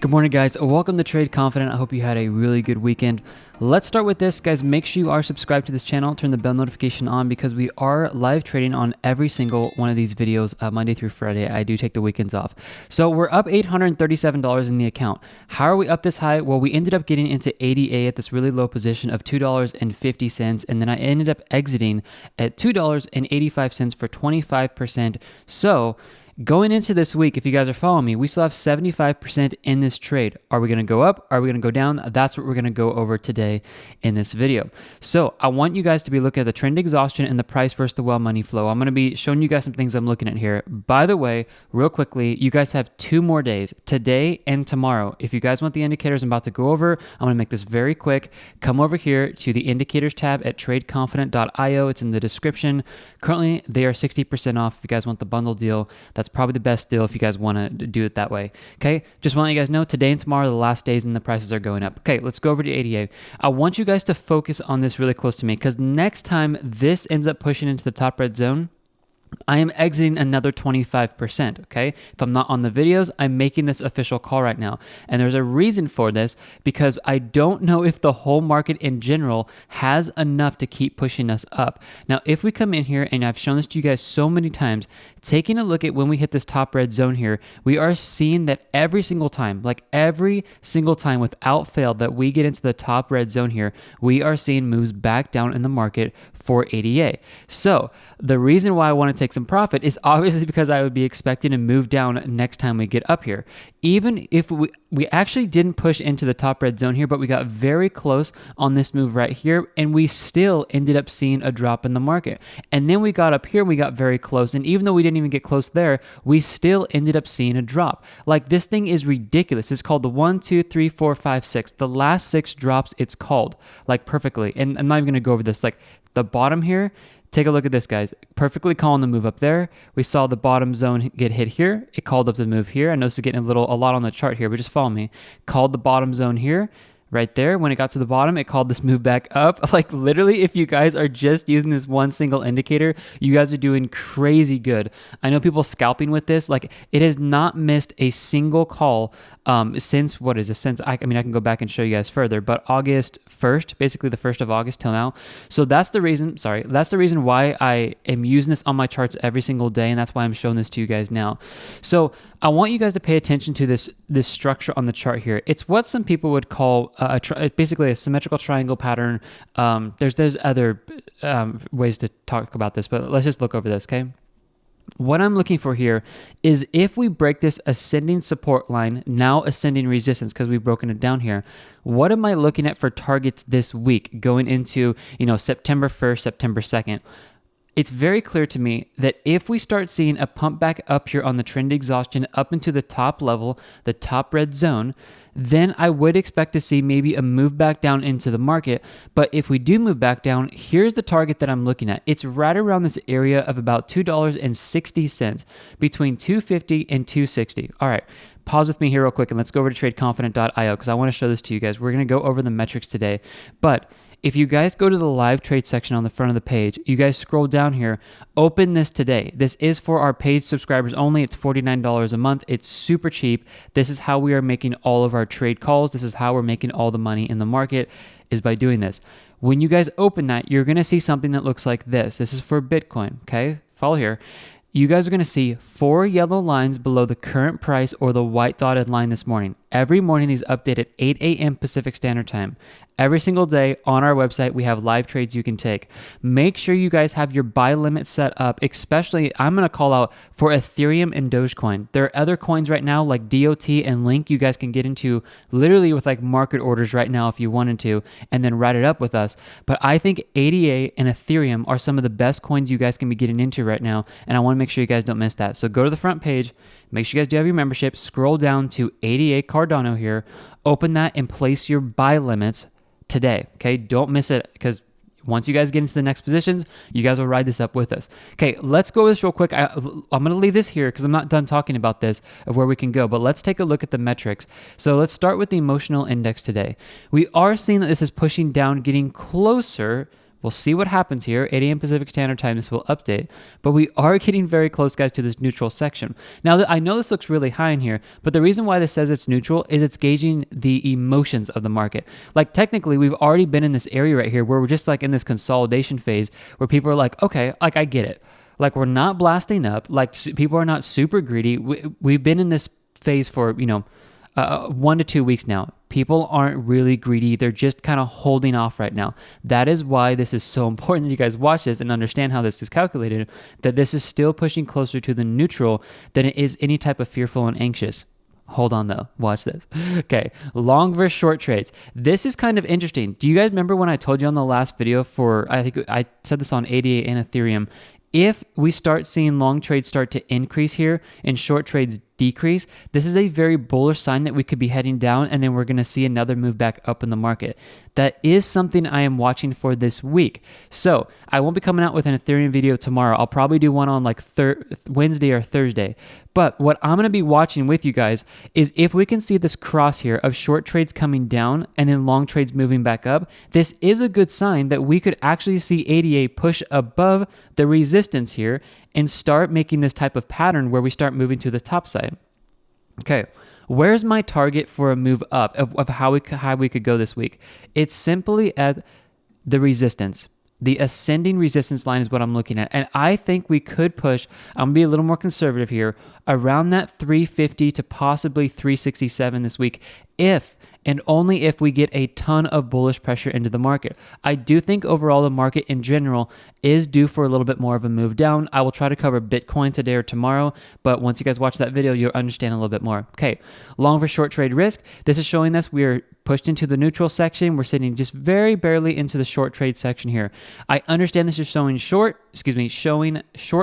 Good morning, guys. Welcome to Trade Confident. I hope you had a really good weekend. Let's start with this, guys. Make sure you are subscribed to this channel. Turn the bell notification on because we are live trading on every single one of these videos, Monday through Friday. I do take the weekends off. So we're up $837 in the account. How are we up this high? Well, we ended up getting into ADA at this really low position of $2.50, and then I ended up exiting at $2.85 for 25%. So going into this week, if you guys are following me, we still have 75% in this trade. Are we going to go up? Are we going to go down? That's what we're going to go over today in this video. So I want you guys to be looking at the trend exhaustion and the price versus the well money flow. I'm going to be showing you guys some things I'm looking at here. By the way, real quickly, you guys have 2 more days, today and tomorrow. If you guys want the indicators I'm about to go over, I'm going to make this very quick. Come over here to the indicators tab at tradeconfident.io. It's in the description. Currently, they are 60% off if you guys want the bundle deal. That's probably the best deal if you guys want to do it that way. Okay, just want to let you guys know today and tomorrow are the last days and the prices are going up. Okay, let's go over to ADA. I want you guys to focus on this really close to me because next time this ends up pushing into the top red zone, I am exiting another 25%, okay? If I'm not on the videos, I'm making this official call right now. And there's a reason for this because I don't know if the whole market in general has enough to keep pushing us up. Now, if we come in here, and I've shown this to you guys so many times, taking a look at when we hit this top red zone here, we are seeing that every single time without fail that we get into the top red zone here, we are seeing moves back down in the market for ADA. So the reason why I want to take some profit is obviously because I would be expecting to move down next time we get up here. Even if we actually didn't push into the top red zone here, but we got very close on this move right here, and we still ended up seeing a drop in the market. And then we got up here and we got very close. And even though we didn't even get close there, we still ended up seeing a drop. Like, this thing is ridiculous. It's called the 1, 2, 3, 4, 5, 6. The last 6 drops it's called, like, perfectly. And I'm not even going to go over this. Like, the bottom here, take a look at this, guys. Perfectly calling the move up there. We saw the bottom zone get hit here. It called up the move here. I know this is getting a lot on the chart here, but just follow me. Called the bottom zone here. Right there, when it got to the bottom, it called this move back up. Like, literally, if you guys are just using this one single indicator, you guys are doing crazy good. I know people scalping with this. Like, it has not missed a single call since, what is this? Since, I can go back and show you guys further, but August 1st, basically the 1st of August till now. So that's the reason why I am using this on my charts every single day, and that's why I'm showing this to you guys now. So I want you guys to pay attention to this structure on the chart here. It's what some people would call basically a symmetrical triangle pattern. There's other ways to talk about this, but let's just look over this, okay? What I'm looking for here is if we break this ascending support line, now ascending resistance, because we've broken it down here, what am I looking at for targets this week going into, September 1st, September 2nd? It's very clear to me that if we start seeing a pump back up here on the trend exhaustion up into the top level, the top red zone, then I would expect to see maybe a move back down into the market. But if we do move back down, here's the target that I'm looking at. It's right around this area of about $2.60, between $2.50 and $2.60. All right. Pause with me here real quick and let's go over to tradeconfident.io because I want to show this to you guys. We're going to go over the metrics today. But if you guys go to the live trade section on the front of the page, you guys scroll down here, open this today. This is for our paid subscribers only. It's $49 a month. It's super cheap. This is how we are making all of our trade calls. This is how we're making all the money in the market, is by doing this. When you guys open that, you're going to see something that looks like this. This is for Bitcoin, okay? Follow here. You guys are going to see 4 yellow lines below the current price or the white dotted line this morning. Every morning, these update at 8 a.m. Pacific Standard Time. Every single day on our website, we have live trades you can take. Make sure you guys have your buy limit set up, especially, I'm going to call out for Ethereum and Dogecoin. There are other coins right now like DOT and Link you guys can get into literally with like market orders right now if you wanted to, and then write it up with us. But I think ADA and Ethereum are some of the best coins you guys can be getting into right now, and I want to make sure you guys don't miss that. So go to the front page, make sure you guys do have your membership, scroll down to ADA Cardano here, open that and place your buy limits today, okay? Don't miss it because once you guys get into the next positions, you guys will ride this up with us. Okay, let's go over this real quick. I'm going to leave this here because I'm not done talking about this of where we can go, but let's take a look at the metrics. So let's start with the emotional index today. We are seeing that this is pushing down, getting closer We'll see what happens here. 8 a.m. Pacific Standard Time, this will update. But we are getting very close, guys, to this neutral section. Now, I know this looks really high in here, but the reason why this says it's neutral is it's gauging the emotions of the market. Like, technically, we've already been in this area right here where we're just like in this consolidation phase where people are like, okay, like I get it. Like, we're not blasting up. Like, people are not super greedy. We've been in this phase for, 1 to 2 weeks now. People aren't really greedy. They're just kind of holding off right now. That is why this is so important that you guys watch this and understand how this is calculated, that this is still pushing closer to the neutral than it is any type of fearful and anxious. Hold on though, watch this. Okay, long versus short trades. This is kind of interesting. Do you guys remember when I told you on the last video I think I said this on ADA and Ethereum, if we start seeing long trades start to increase here and short trades decrease, this is a very bullish sign that we could be heading down and then we're going to see another move back up in the market. That is something I am watching for this week. So I won't be coming out with an Ethereum video tomorrow. I'll probably do one on like Wednesday or Thursday. But what I'm going to be watching with you guys is if we can see this cross here of short trades coming down and then long trades moving back up, this is a good sign that we could actually see ADA push above the resistance here and start making this type of pattern where we start moving to the top side. Okay, where's my target for a move up of how we could go this week? It's simply at the resistance. The ascending resistance line is what I'm looking at. And I think we could push, I'm going to be a little more conservative here, around that 350 to possibly 367 this week if and only if we get a ton of bullish pressure into the market. I do think overall the market in general is due for a little bit more of a move down. I will try to cover Bitcoin today or tomorrow, but once you guys watch that video, you'll understand a little bit more. Okay, long for short trade risk. This is showing us we are pushed into the neutral section. We're sitting just very barely into the short trade section here. I understand this is showing short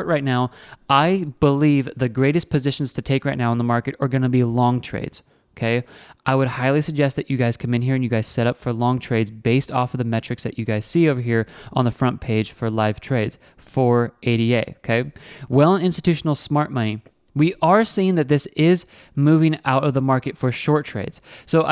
right now. I believe the greatest positions to take right now in the market are going to be long trades. Okay, I would highly suggest that you guys come in here and you guys set up for long trades based off of the metrics that you guys see over here on the front page for live trades for ADA. Okay, well, in institutional smart money, we are seeing that this is moving out of the market for short trades. So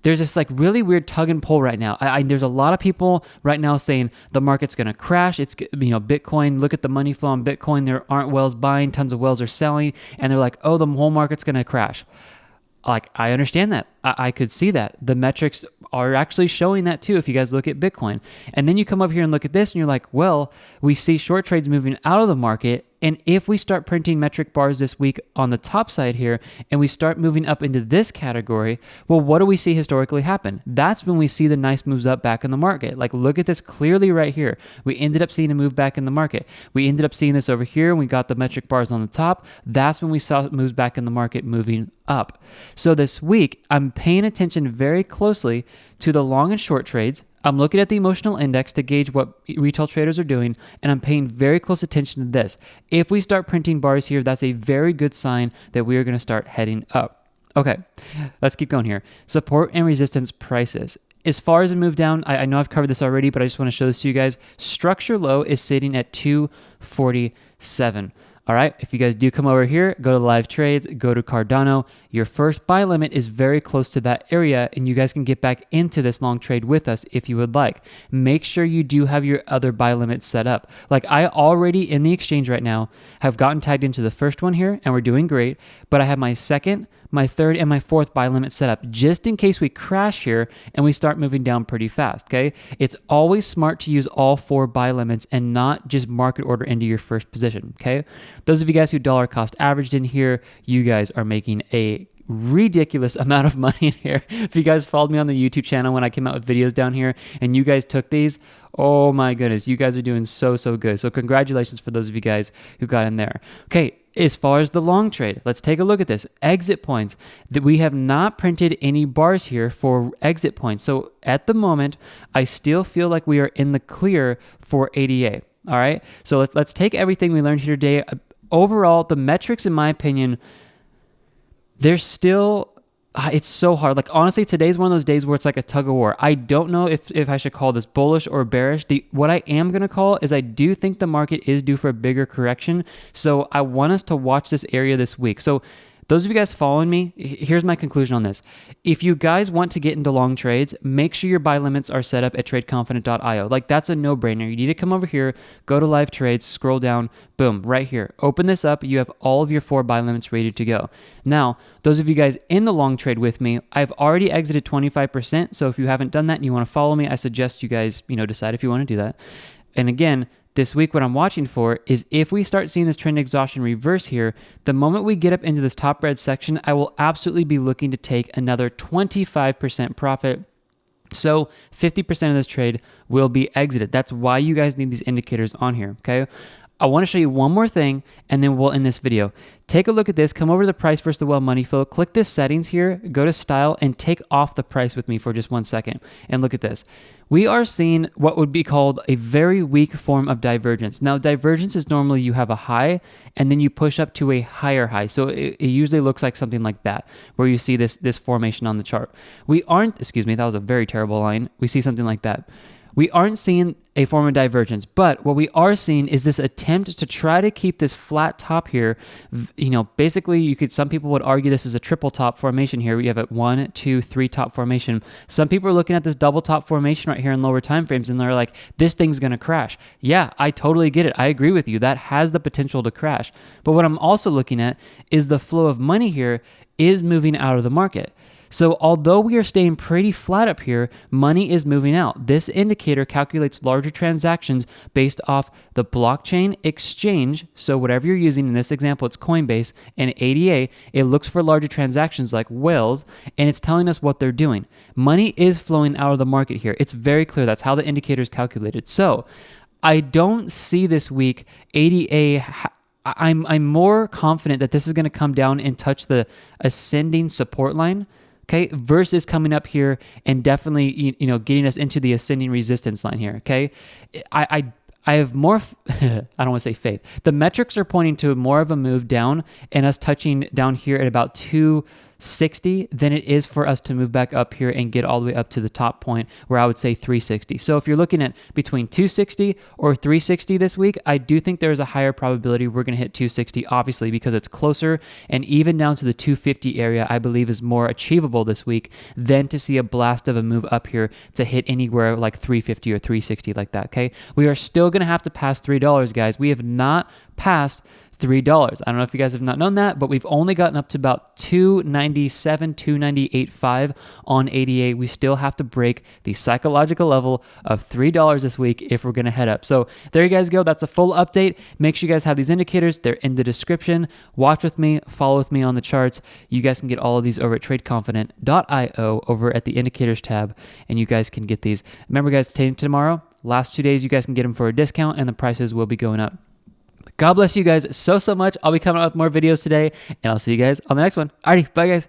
there's this like really weird tug and pull right now. There's a lot of people right now saying the market's going to crash. It's, Bitcoin, look at the money flow on Bitcoin. There aren't whales buying, tons of whales are selling. And they're like, oh, the whole market's going to crash. Like, I understand that. I could see that. The metrics are actually showing that too if you guys look at Bitcoin. And then you come up here and look at this and you're like, well, we see short trades moving out of the market. And if we start printing metric bars this week on the top side here and we start moving up into this category, well, what do we see historically happen? That's when we see the nice moves up back in the market. Like, look at this clearly right here. We ended up seeing a move back in the market. We ended up seeing this over here and we got the metric bars on the top. That's when we saw moves back in the market moving up. So this week, I'm paying attention very closely to the long and short trades. I'm looking at the emotional index to gauge what retail traders are doing, and I'm paying very close attention to this. If we start printing bars here, that's a very good sign that we are going to start heading up. Okay, let's keep going here. Support and resistance prices. As far as a move down, I know I've covered this already, but I just want to show this to you guys. Structure low is sitting at 247. All right, if you guys do come over here, go to live trades, go to Cardano. Your first buy limit is very close to that area, and you guys can get back into this long trade with us if you would like. Make sure you do have your other buy limits set up. Like, I already in the exchange right now have gotten tagged into the first one here, and we're doing great, but I have my second, my third, and my fourth buy limit set up just in case we crash here and we start moving down pretty fast, okay? It's always smart to use all 4 buy limits and not just market order into your first position, okay? Those of you guys who dollar cost averaged in here, you guys are making a ridiculous amount of money in here. If you guys followed me on the YouTube channel when I came out with videos down here and you guys took these, oh my goodness, you guys are doing so good. So congratulations for those of you guys who got in there. Okay, as far as the long trade, let's take a look at this. Exit points. That we have not printed any bars here for exit points. So at the moment, I still feel like we are in the clear for ADA. All right, so let's take everything we learned here today. Overall, the metrics, in my opinion, they're still, it's so hard. Like, honestly, today's one of those days where it's like a tug of war. I don't know if I should call this bullish or bearish. What I am going to call is I do think the market is due for a bigger correction. So I want us to watch this area this week. So Those of you guys following me, here's my conclusion on this. If you guys want to get into long trades, make sure your buy limits are set up at tradeconfident.io. Like, that's a no-brainer. You need to come over here, go to live trades, scroll down, boom, right here. Open this up. You have all of your 4 buy limits ready to go. Now, those of you guys in the long trade with me, I've already exited 25%. So if you haven't done that and you want to follow me, I suggest you guys, decide if you want to do that. And again, this week, what I'm watching for is if we start seeing this trend exhaustion reverse here, the moment we get up into this top red section, I will absolutely be looking to take another 25% profit. So 50% of this trade will be exited. That's why you guys need these indicators on here, okay? I want to show you one more thing, and then we'll end this video. Take a look at this. Come over to the price versus the well money flow. Click this settings here, go to style, and take off the price with me for just 1 second. And look at this. We are seeing what would be called a very weak form of divergence. Now, divergence is normally you have a high, and then you push up to a higher high. So it usually looks like something like that, where you see this formation on the chart. That was a very terrible line. We see something like that. We aren't seeing a form of divergence, but what we are seeing is this attempt to try to keep this flat top here. Basically, some people would argue this is a triple top formation here. We have a 1, 2, 3 top formation. Some people are looking at this double top formation right here in lower time frames, and they're like, this thing's going to crash. Yeah, I totally get it. I agree with you. That has the potential to crash. But what I'm also looking at is the flow of money here is moving out of the market. So although we are staying pretty flat up here, money is moving out. This indicator calculates larger transactions based off the blockchain exchange. So whatever you're using, in this example, it's Coinbase and ADA. It looks for larger transactions like whales, and it's telling us what they're doing. Money is flowing out of the market here. It's very clear. That's how the indicator is calculated. So I don't see this week ADA. I'm more confident that this is going to come down and touch the ascending support line. Okay, versus coming up here and definitely, getting us into the ascending resistance line here. Okay, I have more, I don't want to say faith. The metrics are pointing to more of a move down and us touching down here at about 260 than it is for us to move back up here and get all the way up to the top point where I would say 360. So if you're looking at between 260 or 360 this week, I do think there's a higher probability we're going to hit 260, obviously, because it's closer, and even down to the 250 area, I believe is more achievable this week than to see a blast of a move up here to hit anywhere like 350 or 360 like that, okay? We are still going to have to pass $3, guys. We have not passed $3. I don't know if you guys have not known that, but we've only gotten up to about 297, 298.5 on ADA. We still have to break the psychological level of $3 this week if we're going to head up. So there you guys go. That's a full update. Make sure you guys have these indicators. They're in the description. Watch with me, follow with me on the charts. You guys can get all of these over at tradeconfident.io over at the indicators tab, and you guys can get these. Remember, guys, tomorrow, last 2 days, you guys can get them for a discount, and the prices will be going up. God bless you guys so much. I'll be coming out with more videos today, and I'll see you guys on the next one. Alrighty, bye guys.